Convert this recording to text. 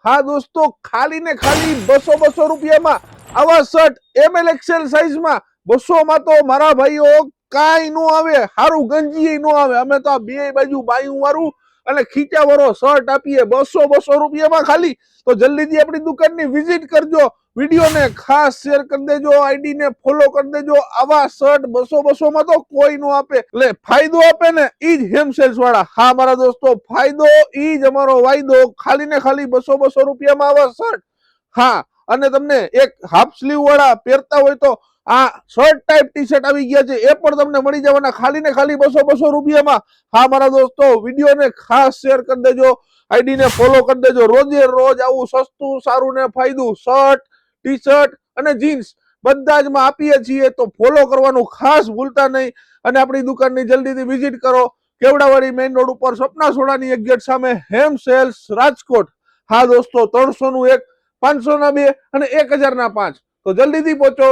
हाँ दोस्तों, खाली ने खाली 200 રૂપિયા માં આવા શર્ટ એમએલ એક્સેલ સાઈઝ માં 200 માં તો મારા ભાઈઓ કાઈ નો આવે, હારું ગંજી નો આવે। અમે તો આ બે બાજુ બાયું વાળું અને ખીચા વાળો શર્ટ આપીએ 200 રૂપિયા માં ખાલી। તો જલ્દીથી આપણી દુકાનની વિઝિટ કરજો, વિડીયોને ખાસ શેર કરી દેજો, આઈડી ને ફોલો કરી દેજો। આવા શર્ટ 200 માં તો કોઈ નો આપે, એટલે ફાયદો આપે ને ઈ જ હેમ સેલ્સ વાળા। હા મારા દોસ્તો, ફાયદો ઈ જ અમારો વાયદો, ખાલી ને ખાલી 200 રૂપિયામાં આવા શર્ટ। હા, અને તમને એક હાફ સ્લીવ વાળા પહેરતા હોય તો આ શર્ટ ટાઈપ ટી શર્ટ આવી ગયા છે, એ પણ તમને મળી જવાના ખાલી ને ખાલી 200 રૂપિયામાં। હા મારા દોસ્તો, વિડીયોને ખાસ શેર કરી દેજો, આઈડી ને ફોલો કરી દેજો। રોજે રોજ આવું સસ્તું સારું ને ફાયદું શર્ટ, ટી શર્ટ અને જીન્સ બધા જ માં આપીએ છીએ, તો ફોલો કરવાનું ખાસ ભૂલતા નહીં। અને આપણી દુકાનની જલ્દીથી વિઝિટ કરો, કેવડાવાડી મેઇન રોડ ઉપર સપના સોડાની એક ગેટ સામે હેમ સેલ્સ રાજકોટ। હા દોસ્તો, 300 નું 1, 500 ના 2 અને 1000 ના 5, તો જલ્દીથી પહોંચો।